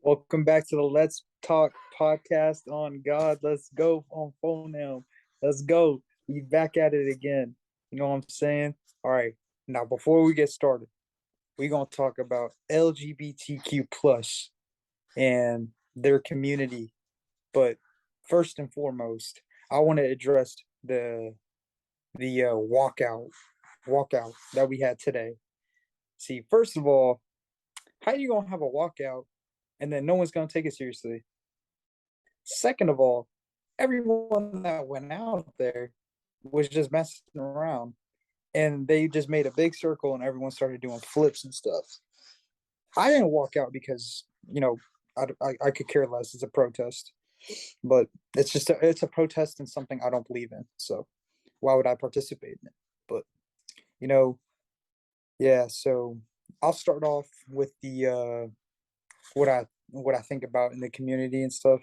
Welcome back to the Let's Talk podcast on God. Let's go on phone now. Let's go. We back at it again. You know what I'm saying? All right. Now, before we get started, we're gonna talk about LGBTQ plus and their community. But first and foremost, I want to address the walkout that we had today. See, first of all, how you gonna have a walkout and then no one's gonna take it seriously? Second of all, everyone that went out there was just messing around, and they just made a big circle and everyone started doing flips and stuff. I didn't walk out because, I could care less. It's a protest, but it's a protest and something I don't believe in. So why would I participate in it? But, you know, yeah, so I'll start off with the what I think about in the community and stuff.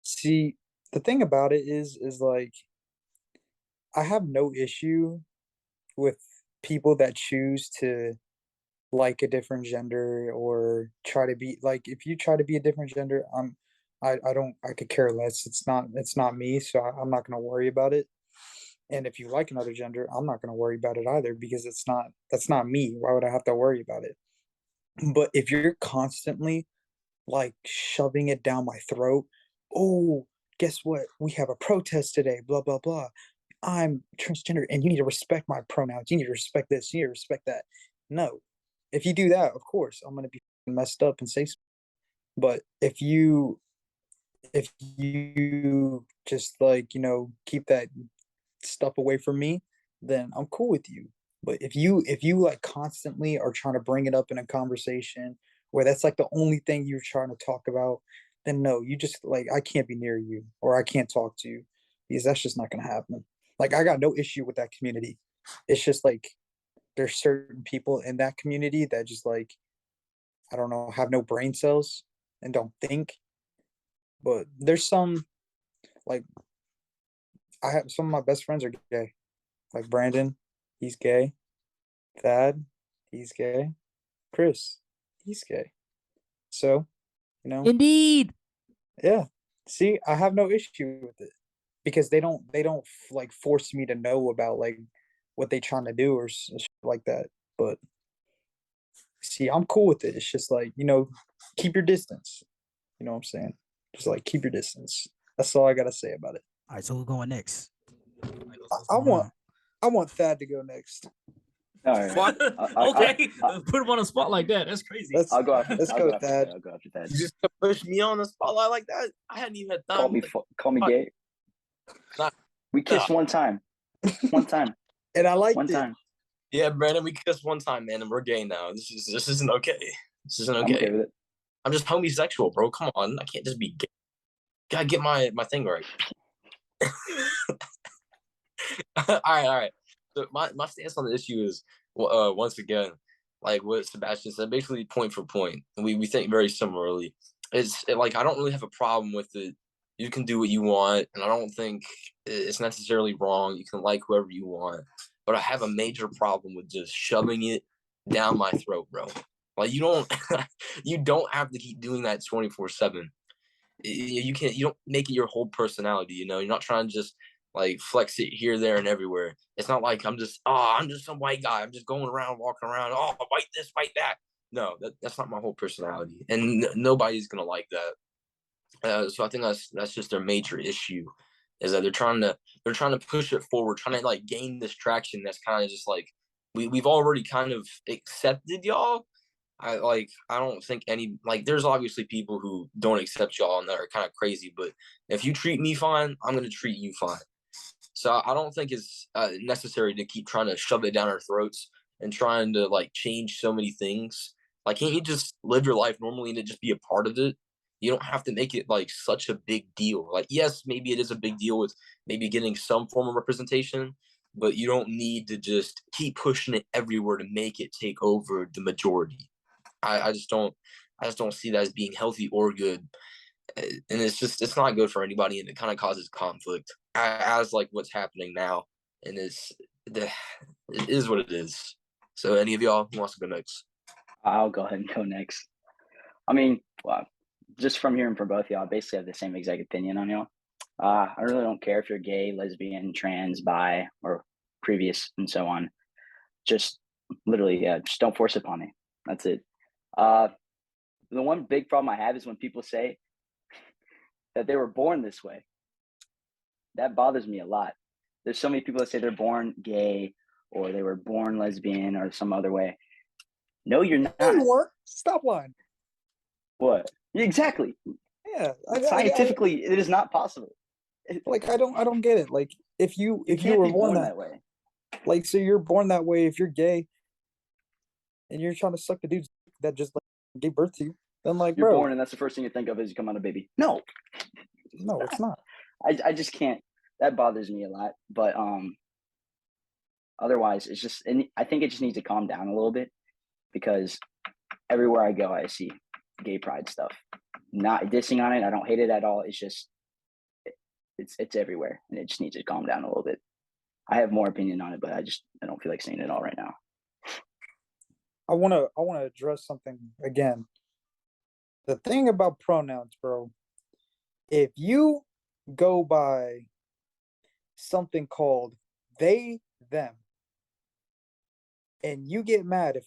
See, the thing about it is like I have no issue with people that choose to like a different gender or try to be like if you try to be a different gender, I don't I could care less. It's not me, so I'm not gonna worry about it. And if you like another gender, I'm not gonna worry about it either because that's not me. Why would I have to worry about it? But if you're constantly like shoving it down my throat. Oh, guess what? We have a protest today, blah, blah, blah. I'm transgender and you need to respect my pronouns. You need to respect this. You need to respect that. No. If you do that, of course, I'm going to be messed up and say, but if you just like, keep that stuff away from me, then I'm cool with you. But if you like constantly are trying to bring it up in a conversation where that's like the only thing you're trying to talk about, then no, you just like I can't be near you or I can't talk to you because that's just not gonna happen. Like I got no issue with that community. It's just like there's certain people in that community that just like I don't know, have no brain cells and don't think. But there's some like I have some of my best friends are gay. Like Brandon, he's gay. Thad, he's gay. Chris, he's gay. So, you know, Indeed. yeah. See, I have no issue with it because they don't like force me to know about like what they trying to do or shit like that. But see, I'm cool with it. It's just like, keep your distance. You know what I'm saying? Just like keep your distance. That's all I gotta say about it. All right, so who's going next? What's I going want on? I want Thad to go next. All right. What? Okay, put him on a spot like that. That's crazy. Let's I'll go after. let's I'll go, go after Thad. that. I'll go after that. You just push me on the spotlight like that? I hadn't even had Call time. me. Call me gay. Not- We kissed one time. One time. And I liked One it. time. Yeah, Brandon, we kissed one time, man, and we're gay now. This isn't okay. This isn't I'm okay. okay with it. I'm just homosexual, bro. Come on, I can't just be gay. Gotta get my thing right. All right. So my stance on the issue is, once again, like what Sebastian said, basically point for point, and we think very similarly. Like I don't really have a problem with it. You can do what you want, and I don't think it's necessarily wrong. You can like whoever you want, but I have a major problem with just shoving it down my throat, bro. Like you don't, you don't have to keep doing that 24/7. You can't. You don't make it your whole personality. You're not trying to just like flex it here, there, and everywhere. It's not like I'm just some white guy. I'm just going around, walking around. Oh, fight this, fight that. No, that's not my whole personality, and nobody's gonna like that. So I think that's just their major issue, is that they're trying to push it forward, trying to like gain this traction. That's kind of just like we've already kind of accepted y'all. I don't think any like there's obviously people who don't accept y'all and that are kind of crazy, but if you treat me fine, I'm gonna treat you fine. So I don't think it's necessary to keep trying to shove it down our throats and trying to like change so many things. Like, can't you just live your life normally and it just be a part of it? You don't have to make it like such a big deal. Like, yes, maybe it is a big deal with maybe getting some form of representation, but you don't need to just keep pushing it everywhere to make it take over the majority. I just don't see that as being healthy or good, and it's not good for anybody, and it kind of causes conflict as like what's happening now, and it is what it is. So any of y'all who wants to go next? I'll go ahead and go next. I mean, well, just from hearing from both of y'all, I basically have the same exact opinion on y'all. I really don't care if you're gay, lesbian, trans, bi, or previous, and so on. Just literally, just don't force it upon me. That's it. The one big problem I have is when people say that they were born this way. That bothers me a lot. There's so many people that say they're born gay or they were born lesbian or some other way. No, you're not. No, you weren't. Stop lying. What? Exactly. Yeah. Scientifically, it is not possible. Like I don't get it. Like if you can't were be born that way. like so you're born that way if you're gay and you're trying to suck the dudes that just like gave birth to you, then like You're bro, born and that's the first thing you think of as you come out a baby. No, it's not. I just can't. That bothers me a lot. But otherwise, it's just, and I think it just needs to calm down a little bit because everywhere I go, I see gay pride stuff. Not dissing on it. I don't hate it at all. It's just, it's everywhere, and it just needs to calm down a little bit. I have more opinion on it, but I don't feel like saying it all right now. I wanna address something again. The thing about pronouns, bro, if you go by something called they, them, and you get mad if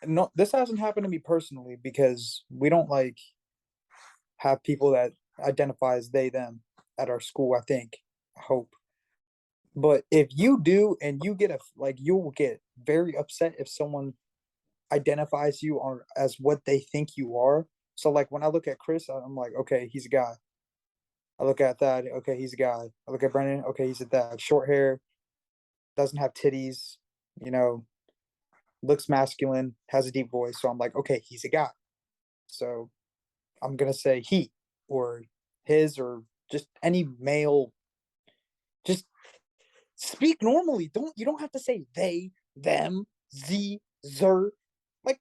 no, this hasn't happened to me personally because we don't like have people that identify as they, them at our school, I think. I hope. But if you do and you get you will get very upset if someone identifies you on as what they think you are. So like when I look at Chris, I'm like, okay, he's a guy. I look at that, okay, he's a guy. I look at Brennan, okay, he's a that. Short hair, doesn't have titties, you know, looks masculine, has a deep voice. So I'm like, okay, he's a guy. So I'm gonna say he or his or just any male. Just speak normally. You don't have to say they, them, z, zer. Like,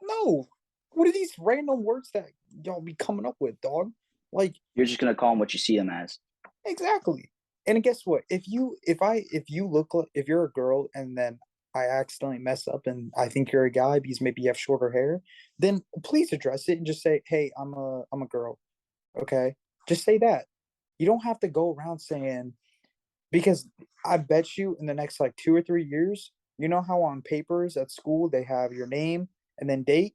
no. What are these random words that y'all be coming up with, dog? Like, you're just gonna call them what you see them as. Exactly. And guess what? If you look like if you're a girl and then I accidentally mess up and I think you're a guy because maybe you have shorter hair, then please address it and just say, "Hey, I'm a girl." Okay? Just say that. You don't have to go around saying because I bet you in the next like 2 or 3 years, you know how on papers at school they have your name and then date?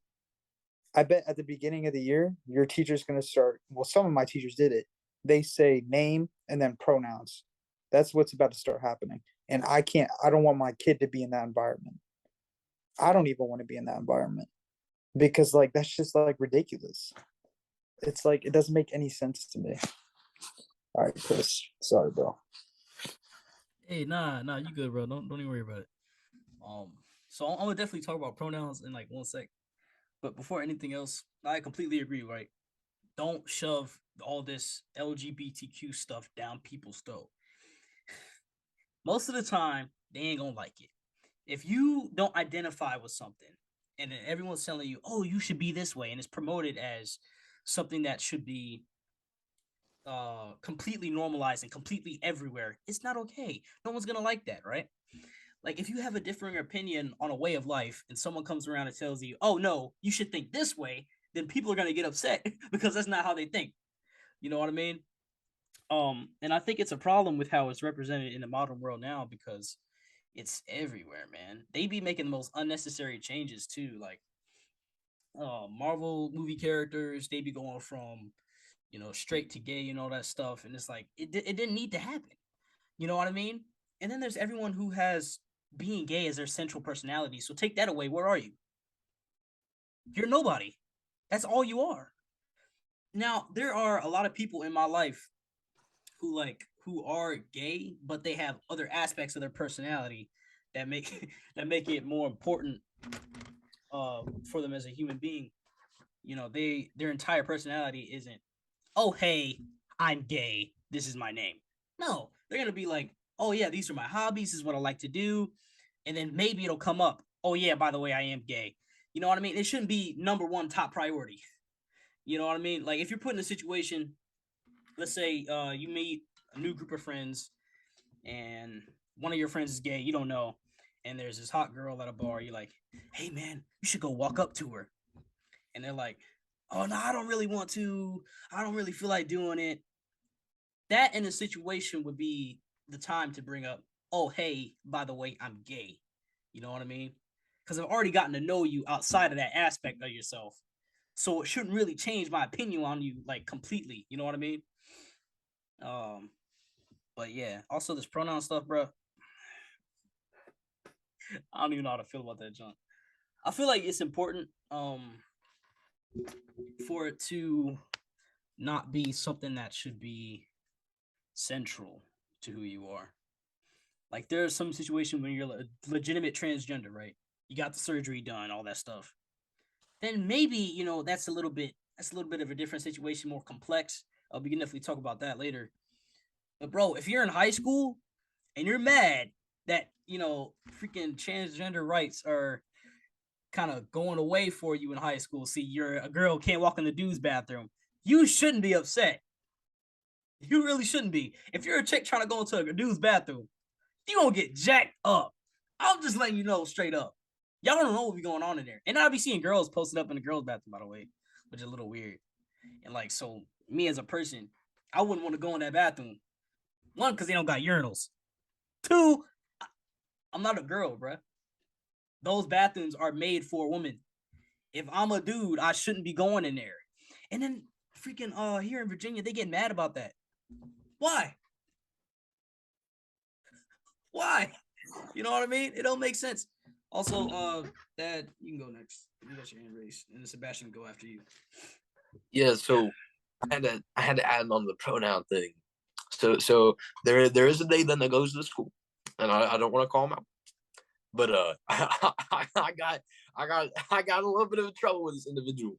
I bet at the beginning of the year, your teacher's going to start. Well, some of my teachers did it. They say name and then pronouns. That's what's about to start happening. And I don't want my kid to be in that environment. I don't even want to be in that environment because, like, that's just like ridiculous. It's like, it doesn't make any sense to me. All right, Chris. Sorry, bro. Hey, nah, you good, bro. Don't even worry about it. So I'm gonna definitely talk about pronouns in like 1 sec. But before anything else, I completely agree, right? Don't shove all this LGBTQ stuff down people's throat. Most of the time, they ain't gonna like it. If you don't identify with something and then everyone's telling you, oh, you should be this way, and it's promoted as something that should be completely normalized and completely everywhere, it's not okay. No one's gonna like that, right? Like if you have a differing opinion on a way of life and someone comes around and tells you, oh no, you should think this way, then people are gonna get upset because that's not how they think. You know what I mean? And I think it's a problem with how it's represented in the modern world now because it's everywhere, man. They be making the most unnecessary changes too. Like Marvel movie characters, they be going from, straight to gay and all that stuff. And it's like it didn't need to happen. You know what I mean? And then there's everyone who has being gay as their central personality. So take that away. Where are you? You're nobody. That's all you are. Now, there are a lot of people in my life who are gay, but they have other aspects of their personality that make that make it more important for them as a human being. Their entire personality isn't, oh hey, I'm gay, this is my name. No, they're gonna be like, oh yeah, these are my hobbies, this is what I like to do, and then maybe it'll come up, oh yeah, by the way, I am gay. You know what I mean? It shouldn't be number one top priority. You know what I mean? Like if you're put in a situation, let's say you meet a new group of friends and one of your friends is gay, you don't know, and there's this hot girl at a bar, you're like, hey man, you should go walk up to her. And they're like, oh no, I don't really want to. I don't really feel like doing it. That in a situation would be the time to bring up, oh, hey, by the way, I'm gay. You know what I mean? Because I've already gotten to know you outside of that aspect of yourself. So it shouldn't really change my opinion on you like completely. You know what I mean? Um, but yeah, also this pronoun stuff, bro. I don't even know how to feel about that, John. I feel like it's important for it to not be something that should be central to who you are. Like there's some situation when you're a legitimate transgender, right? You got the surgery done, all that stuff. Then maybe, that's a little bit of a different situation, more complex. We can definitely talk about that later. But bro, if you're in high school and you're mad that, freaking transgender rights are kind of going away for you in high school. See, you're a girl, can't walk in the dude's bathroom. You shouldn't be upset. You really shouldn't be. If you're a chick trying to go into a dude's bathroom, you gonna get jacked up. I'm just letting you know straight up. Y'all don't know what be going on in there. And I'll be seeing girls posted up in the girls' bathroom, by the way, which is a little weird. And like, so me as a person, I wouldn't want to go in that bathroom. One, because they don't got urinals. Two, I'm not a girl, bruh. Those bathrooms are made for women. If I'm a dude, I shouldn't be going in there. And then freaking here in Virginia, they get mad about that. Why? Why? You know what I mean? It don't make sense. Also, Dad, you can go next. You got your hand raised, and then Sebastian go after you. Yeah, so I had to add on the pronoun thing. So there is a they then that goes to the school, and I don't want to call him out, but I got a little bit of trouble with this individual.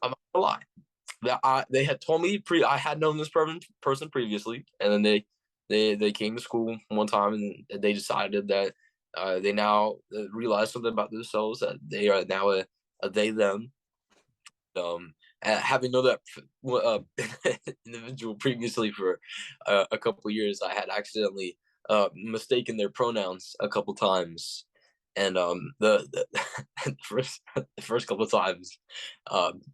I'm not gonna lie. They had told me I had known this person previously, and then they came to school one time and they decided that they now realized something about themselves, that they are now a they them. Having known that individual previously for a couple of years, I had accidentally mistaken their pronouns a couple times, and the the first couple of times,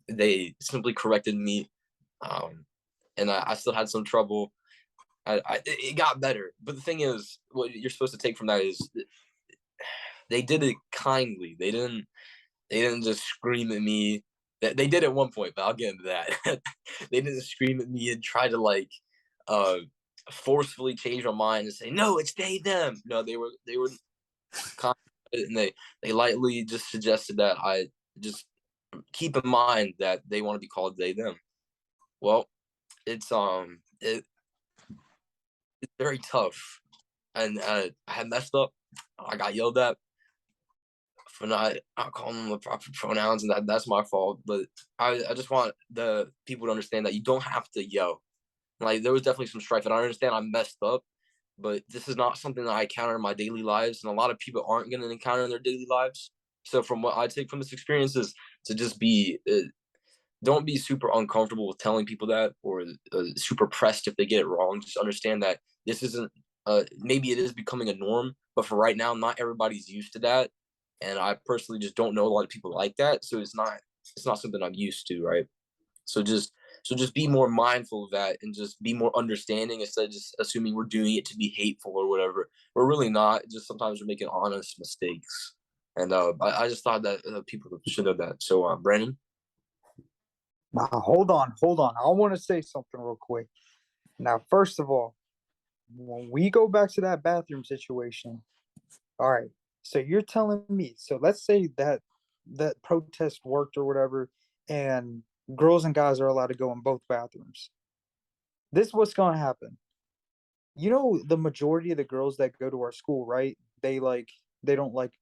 they simply corrected me, and I still had some trouble. It got better, but the thing is, what you're supposed to take from that is they did it kindly. They didn't just scream at me. They did at one point, but I'll get into that. They didn't scream at me and try to like forcefully change my mind and say, no, it's they them. No, they were kind, and they lightly just suggested that I just keep in mind that they want to be called they them. Well, it's very tough, and I had messed up. I got yelled at for not calling them the proper pronouns, and that's my fault. But I just want the people to understand that you don't have to yell. Like, there was definitely some strife, and I understand I messed up, but this is not something that I encounter in my daily lives, and a lot of people aren't going to encounter in their daily lives. So from what I take from this experience is to just don't be super uncomfortable with telling people that, or super pressed if they get it wrong. Just understand that this isn't, maybe it is becoming a norm, but for right now, not everybody's used to that. And I personally just don't know a lot of people like that. So it's not something I'm used to, right? So just be more mindful of that, and just be more understanding, instead of just assuming we're doing it to be hateful or whatever. We're really not. Just sometimes we're making honest mistakes. And I just thought that people should know that. So Brandon? Now, hold on. I want to say something real quick. Now, first of all, when we go back to that bathroom situation, all right, so you're telling me, so let's say that protest worked or whatever, and girls and guys are allowed to go in both bathrooms. This is what's going to happen. You know, the majority of the girls that go to our school, right? They don't like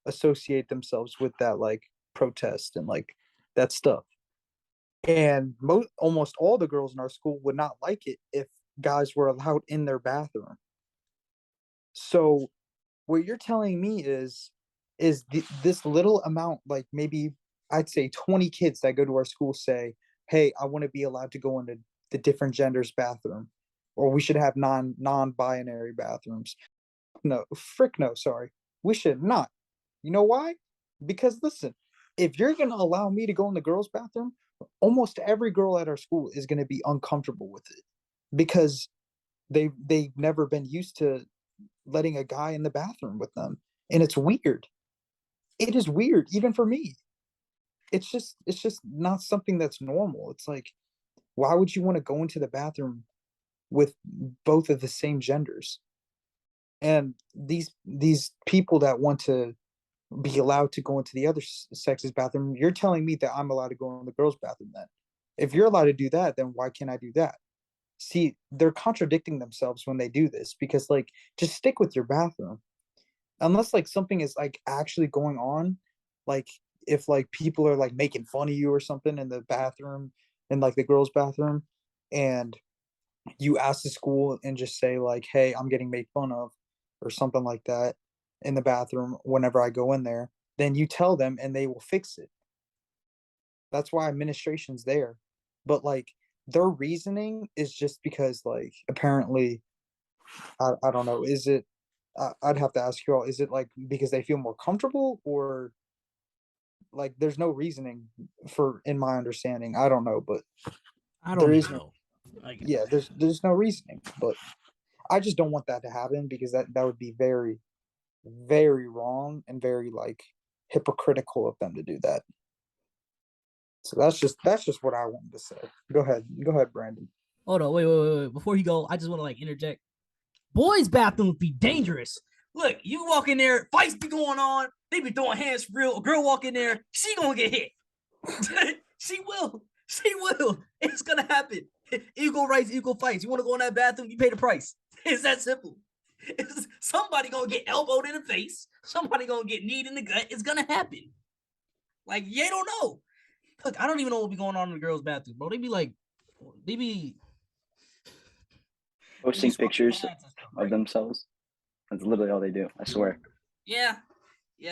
associate themselves with that like protest and like that stuff. And almost all the girls in our school would not like it if guys were allowed in their bathroom. So what you're telling me is this little amount, like maybe I'd say 20 kids that go to our school say, hey, I want to be allowed to go into the different genders bathroom, or we should have non-binary bathrooms. No, frick no, sorry. We should not. You know why? Because listen, if you're going to allow me to go in the girls' bathroom, almost every girl at our school is going to be uncomfortable with it because they've never been used to letting a guy in the bathroom with them, and it's weird. It is weird even for me. It's just not something that's normal. It's like, why would you want to go into the bathroom with both of the same genders? And these people that want to be allowed to go into the other sex's bathroom, you're telling me that I'm allowed to go in the girls' bathroom then? If you're allowed to do that, then why can't I do that? See, they're contradicting themselves when they do this because, like, just stick with your bathroom. Unless like something is like actually going on, like if like people are like making fun of you or something in the bathroom, in like the girls' bathroom, and you ask the school and just say like, hey, I'm getting made fun of or something like that in the bathroom whenever I go in there, then you tell them and they will fix it. That's why administration's there. But like their reasoning is just because like apparently I don't know, is it I'd have to ask you all, is it like because they feel more comfortable, or like there's no reasoning for, in my understanding. I don't know, but I there don't is even no, know. Like, yeah, there's no reasoning. But I just don't want that to happen because that would be very, very wrong and very like hypocritical of them to do that. So that's just what I wanted to say. Go ahead, Brandon. hold on, wait. Before you go, I just want to like interject. Boys' bathrooms be dangerous. Look, you walk in there, fights be going on. They be throwing hands for real. A girl walk in there, she gonna get hit. She will. She will. It's gonna happen. Equal rights, equal fights. You want to go in that bathroom? You pay the price. It's that simple. Somebody gonna get elbowed in the face. Somebody gonna get kneed in the gut. It's gonna happen. Like, you don't know. Look, I don't even know what be going on in the girls' bathroom, bro. They be Posting pictures of themselves. That's literally all they do. I swear. Yeah,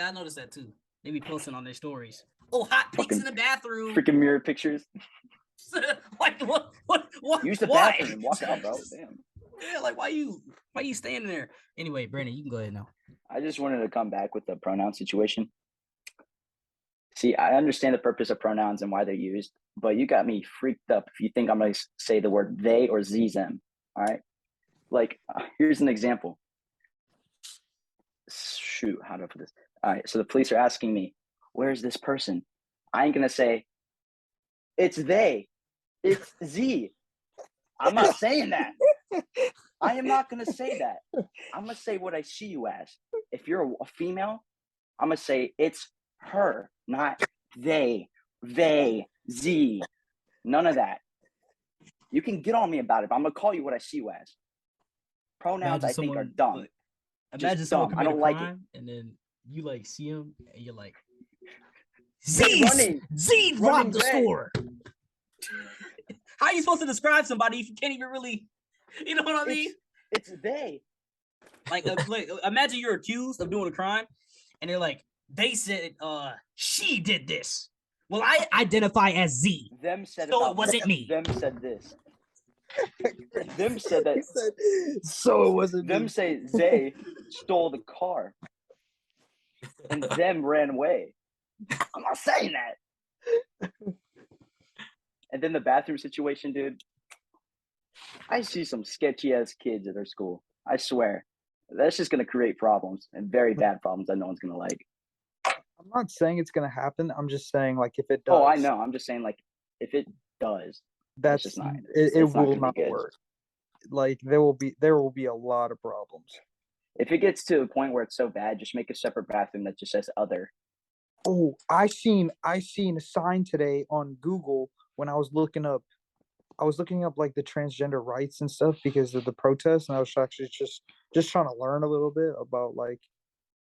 I noticed that too. They be posting on their stories. Oh, hot pics in the bathroom. Freaking mirror pictures. Like what? Use the why? bathroom and walk out, bro. Damn. Yeah, like why you standing there? Anyway, Brandon, you can go ahead now. I just wanted to come back with the pronoun situation. See, I understand the purpose of pronouns and why they're used, but you got me freaked up if you think I'm going to say the word they or ze them. All right. Like, here's an example. Shoot, how do I put this? All right. So the police are asking me, where's this person? I ain't going to say, it's they, it's ze. I'm not saying that. I am not going to say that. I'm going to say what I see you as. If you're a female, I'm going to say it's her, not they, ze. None of that. You can get on me about it, but I'm going to call you what I see you as. Pronouns, I think, are dumb. Imagine someone commit a crime, and then you like see him, and you're like, Z robbed the store. How are you supposed to describe somebody if you can't even really, you know what I mean? It's they. Like imagine you're accused of doing a crime, and they're like, they said, she did this. Well, I identify as Z. Them said so it wasn't me. Them said this. Them said that. So it wasn't them me. Say they stole the car, and them ran away. I'm not saying that. And then the bathroom situation, dude. I see some sketchy ass kids at our school. I swear. That's just gonna create problems, and very bad problems that no one's gonna like. I'm not saying it's gonna happen. I'm just saying like if it does. Oh, I know. I'm just saying like if it does, that's just not. It will not work. Like there will be a lot of problems. If it gets to a point where it's so bad, just make a separate bathroom that just says other. Oh, I seen a sign today on Google when I was looking up like the transgender rights and stuff because of the protests, and I was actually just trying to learn a little bit about like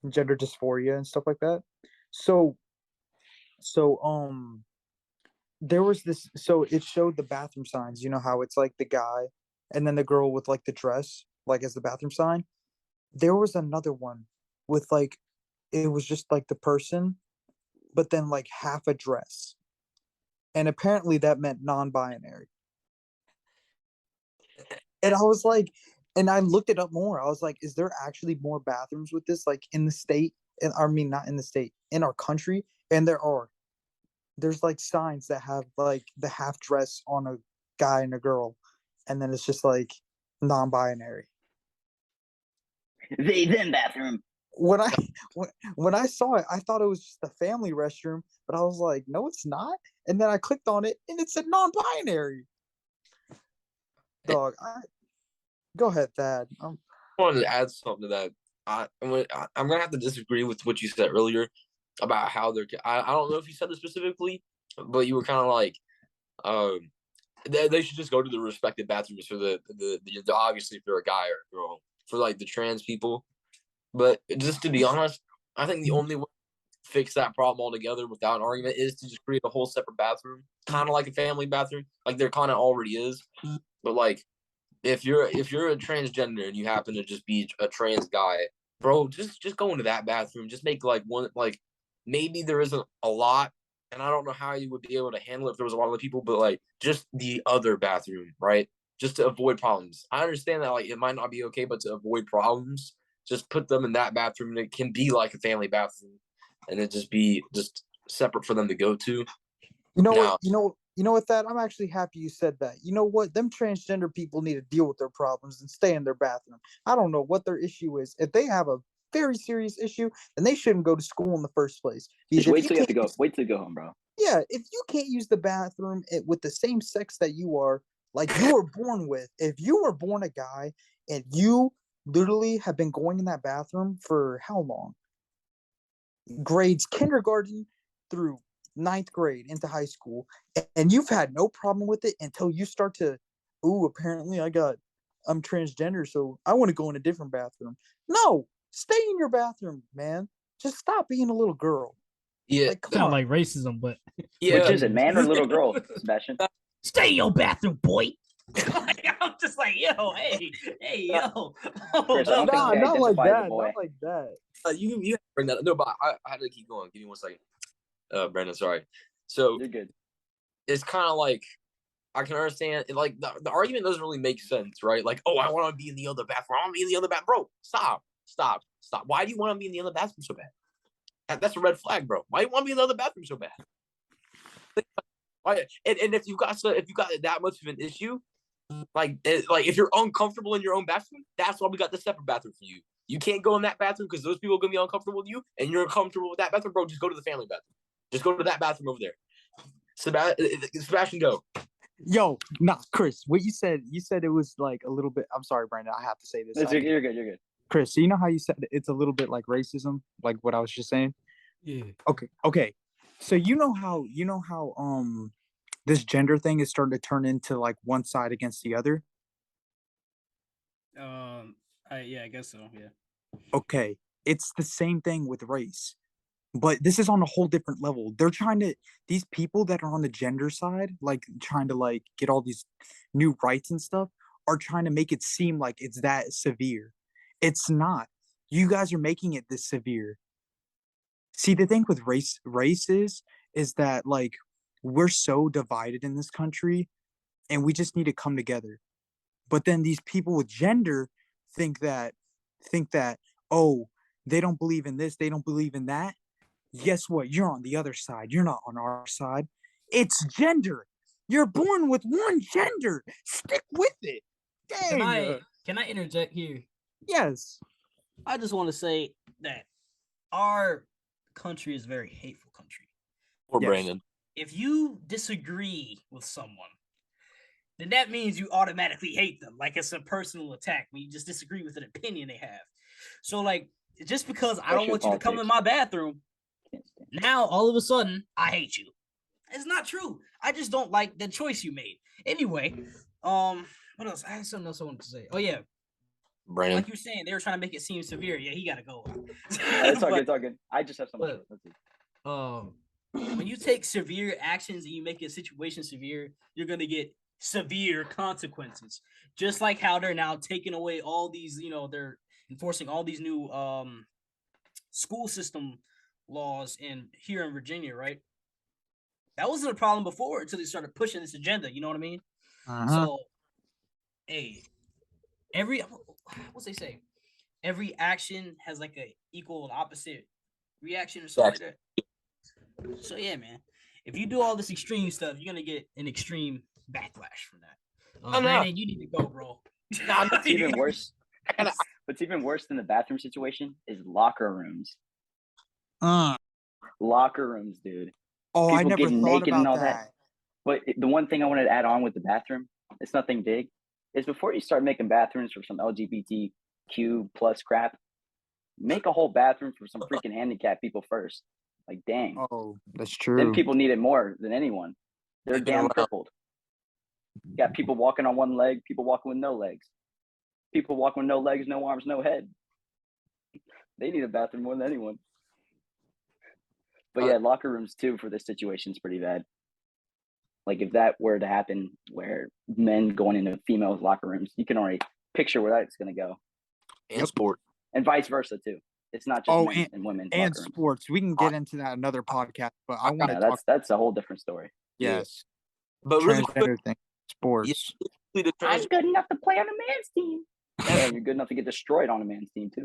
gender dysphoria and stuff like that. So there was this, so it showed the bathroom signs, you know how it's like the guy and then the girl with like the dress like as the bathroom sign. There was another one with like it was just like the person but then like half a dress, and apparently that meant non-binary. And I was like, and I looked it up more. I was like, is there actually more bathrooms with this like in the state? And I mean not in the state, in our country? And there are. there's like signs that have like the half dress on a guy and a girl, and then it's just like non-binary. They them bathroom. When I when I saw it, I thought it was just a family restroom, but I was like, no, it's not. And then I clicked on it, and it said non-binary. Dog, go ahead, Thad. I wanted to add something to that. I'm gonna have to disagree with what you said earlier about how they're. I don't know if you said it specifically, but you were kind of like, they should just go to the respective bathrooms for the obviously if they're a guy or a girl, for like the trans people. But just to be honest, I think the only way to fix that problem altogether without an argument is to just create a whole separate bathroom, kind of like a family bathroom, like there kind of already is. But like, if you're a transgender and you happen to just be a trans guy, bro, just go into that bathroom. Just make like one, like maybe there isn't a lot, and I don't know how you would be able to handle it if there was a lot of people, but like just the other bathroom, right? Just to avoid problems. I understand that like it might not be okay, but to avoid problems, just put them in that bathroom. And it can be like a family bathroom, and it just be just separate for them to go to. You know what? You know what, that I'm actually happy you said that. You know what? Them transgender people need to deal with their problems and stay in their bathroom. I don't know what their issue is. If they have a very serious issue, then they shouldn't go to school in the first place. Just wait till you have to go. Wait till you go home, bro. Yeah, if you can't use the bathroom with the same sex that you are, like you were born with, if you were born a guy and you literally have been going in that bathroom for how long? Grades kindergarten through 9th grade into high school, and you've had no problem with it until you start to, apparently I'm transgender, so I want to go in a different bathroom. No, stay in your bathroom, man. Just stop being a little girl. Yeah, like, come on. Like racism, but yeah. Which is it, man or little girl, Sebastian? Stay in your bathroom, boy. I'm just like, yo, hey, yo. Chris, not like that. Not like that. You bring that up. No, but I had to keep going. Give me 1 second. Brandon, sorry. So you're good. It's kind of like I can understand. Like the argument doesn't really make sense, right? Like, oh, I want to be in the other bathroom. I want to be in the other bathroom, bro. Stop. Why do you want to be in the other bathroom so bad? That's a red flag, bro. Why do you want to be in the other bathroom so bad? Why? And if you got that much of an issue, like if you're uncomfortable in your own bathroom, that's why we got the separate bathroom for you. You can't go in that bathroom because those people are gonna be uncomfortable with you, and you're uncomfortable with that bathroom, bro. Just go to the family bathroom. Just go to that bathroom over there. Sebastian, go. Yo, nah, Chris, what you said it was like a little bit. I'm sorry, Brandon. I have to say this. You're good. Chris, so you know how you said it's a little bit like racism, like what I was just saying? Yeah. Okay. So you know how this gender thing is starting to turn into like one side against the other? I guess so, yeah. Okay. It's the same thing with race. But this is on a whole different level. They're trying to, these people that are on the gender side, like trying to like get all these new rights and stuff, are trying to make it seem like it's that severe. It's not. You guys are making it this severe. See, the thing with race is that like we're so divided in this country and we just need to come together. But then these people with gender think that, oh, they don't believe in this, they don't believe in that. Guess what? You're on the other side. You're not on our side. It's gender. You're born with one gender. Stick with it. Dang. Can I interject here? Yes. I just want to say that our country is a very hateful country. Poor Brandon. If you disagree with someone, then that means you automatically hate them. Like it's a personal attack when you just disagree with an opinion they have. So like, just because I don't want you to come in my bathroom, now all of a sudden I hate you. It's not true. I just don't like the choice you made. Anyway, what else? I had something else I wanted to say. Oh yeah, Brandon. like you're saying, they were trying to make it seem severe. Yeah, he gotta go. It's all good. I just have something. When you take severe actions and you make a situation severe, you're gonna get severe consequences. Just like how they're now taking away all these, they're enforcing all these new school system laws here in Virginia, right? That wasn't a problem before until they started pushing this agenda. You know what I mean? So, hey, what's they say? Every action has like a equal and opposite reaction or something like that. So yeah, man. if you do all this extreme stuff, you're gonna get an extreme backlash from that. No. Brandon, you need to go, bro. Nah, it's even worse. What's even worse than the bathroom situation is locker rooms. Locker rooms, dude. Oh, I People never getting thought naked and about all that. But the one thing I wanted to add on with the bathroom, it's nothing big, is before you start making bathrooms for some LGBTQ plus crap, make a whole bathroom for some freaking handicapped people first. Like, dang. Oh, that's Them true. people need it more than anyone. They're They've been damn around. crippled. You got people walking on one leg, people walking with no legs. People walking with no legs, no arms, no head. They need a bathroom more than anyone. But yeah, locker rooms too for this situation is pretty bad. Like if that were to happen where men going into females' locker rooms, you can already picture where that's going to go. And sport. And vice versa too. It's not just men and women's and locker rooms. sports. We can get into that another podcast, but I want to talk. That's a whole different story. Yes, But really quick, transgender thing, sports. I'm good enough to play on a man's team. Yeah, you're good enough to get destroyed on a man's team too.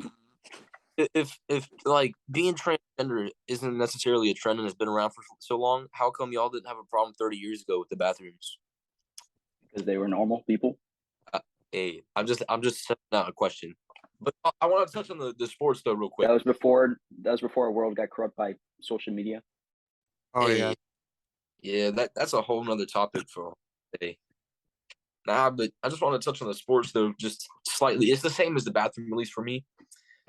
If like being transgender isn't necessarily a trend and has been around for so long, how come y'all didn't have a problem 30 years ago with the bathrooms? Because they were normal people. Hey, I'm just setting out a question. But I want to touch on the sports though real quick. That was before our world got corrupt by social media. Oh yeah. Yeah, that's a whole nother topic for today. Nah, but I just want to touch on the sports though, just slightly. It's the same as the bathroom, at least for me.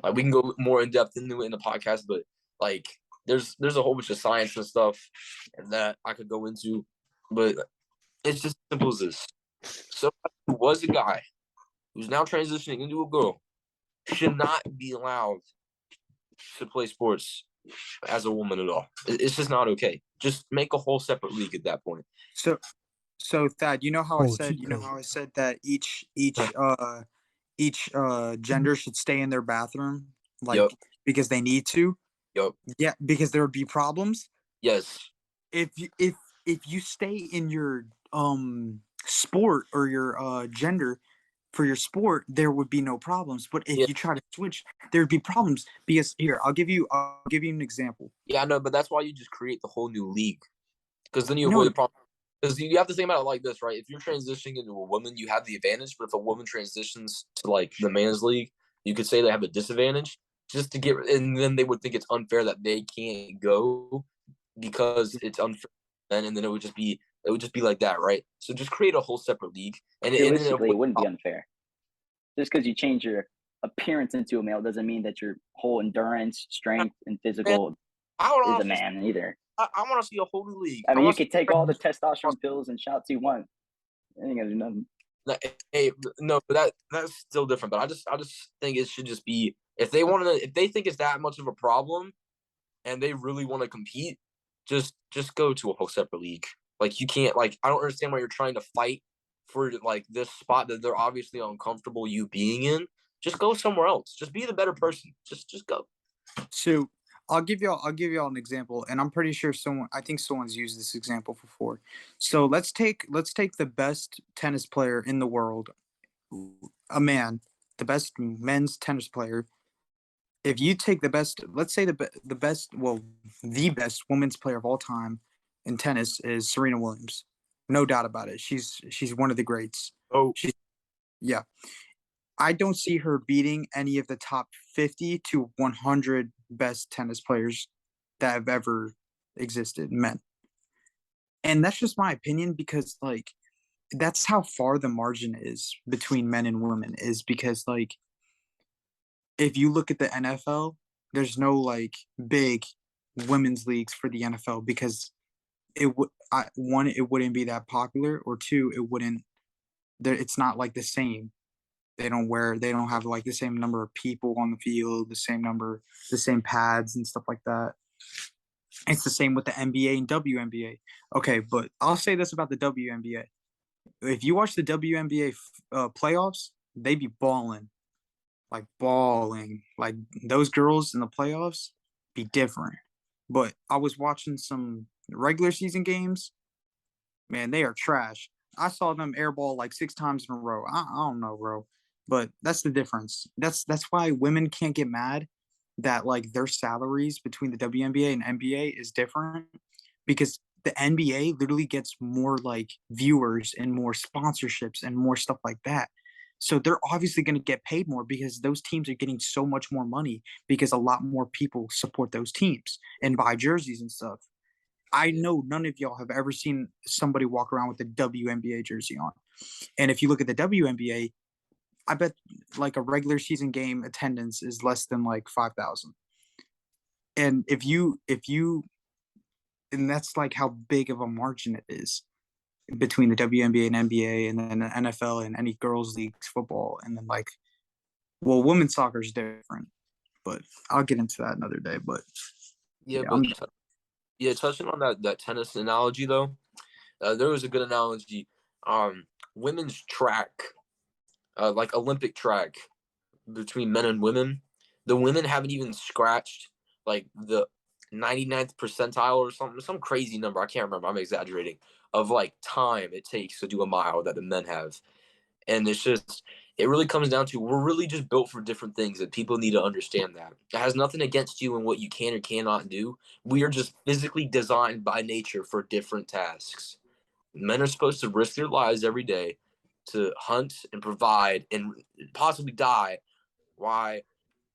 Like we can go more in depth into it in the podcast, but like there's a whole bunch of science and stuff that I could go into, but it's just simple as this. So who was a guy who's now transitioning into a girl should not be allowed to play sports as a woman at all. It's just not okay. Just make a whole separate league at that point. So Thad, you know how I said that each gender should stay in their bathroom, like because they need to. Yep. Yeah, because there would be problems. Yes. If you stay in your sport or your gender for your sport, there would be no problems. But if you try to switch, there'd be problems. Because here, I'll give you an example. Yeah, I know, but that's why you just create the whole new league, because then you avoid the problem. Because you have to think about it like this, right? If you're transitioning into a woman, you have the advantage. But if a woman transitions to like the men's league, you could say they have a disadvantage. Just to get, and then they would think it's unfair that they can't go because it's unfair. And then it would just be like that, right? So just create a whole separate league. And realistically, it wouldn't be unfair. Just because you change your appearance into a male doesn't mean that your whole endurance, strength, and physical is a man either. I want to see a whole new league. I mean, you could take all the testosterone pills and shots you want. You ain't gonna do nothing. No, but that's still different. But I just think it should just be if they think it's that much of a problem, and they really want to compete, just go to a whole separate league. Like you can't I don't understand why you're trying to fight for like this spot that they're obviously uncomfortable you being in. Just go somewhere else. Just be the better person. Just go. So I'll give y'all an example, and I'm pretty sure someone's used this example before. So let's take the best tennis player in the world, a man, the best men's tennis player. If you take the best, let's say the best women's player of all time in tennis is Serena Williams. No doubt about it. She's one of the greats. Yeah. I don't see her beating any of the top 50 to 100 best tennis players that have ever existed, men. And that's just my opinion because, like, that's how far the margin is between men and women is because, like, if you look at the NFL, there's no, like, big women's leagues for the NFL because it wouldn't be that popular, or two, it's not, like, the same. They don't have like the same number of people on the field, the same pads and stuff like that. It's the same with the NBA and WNBA. Okay, but I'll say this about the WNBA. If you watch the WNBA playoffs, they be balling. Like those girls in the playoffs be different. But I was watching some regular season games. Man, they are trash. I saw them airball like 6 times in a row. I don't know, bro. But that's the difference. That's why women can't get mad that like their salaries between the WNBA and NBA is different because the NBA literally gets more like viewers and more sponsorships and more stuff like that. So they're obviously going to get paid more because those teams are getting so much more money because a lot more people support those teams and buy jerseys and stuff. I know none of y'all have ever seen somebody walk around with a WNBA jersey on. And if you look at the WNBA, I bet like a regular season game attendance is less than like 5,000. And and that's like how big of a margin it is between the WNBA and NBA and then the NFL and any girls leagues football. And then like, well, women's soccer is different, but I'll get into that another day. But Yeah, but touching on that tennis analogy though, there was a good analogy. Women's track, like Olympic track between men and women, the women haven't even scratched like the 99th percentile or something, some crazy number. I can't remember. I'm exaggerating of like time it takes to do a mile that the men have. And it really comes down to we're really just built for different things, and people need to understand that. It has nothing against you and what you can or cannot do. We are just physically designed by nature for different tasks. Men are supposed to risk their lives every day to hunt and provide and possibly die. Why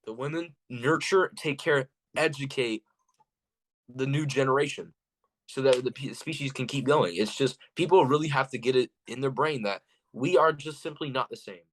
the women nurture, take care, educate the new generation so that the species can keep going. It's just people really have to get it in their brain that we are just simply not the same.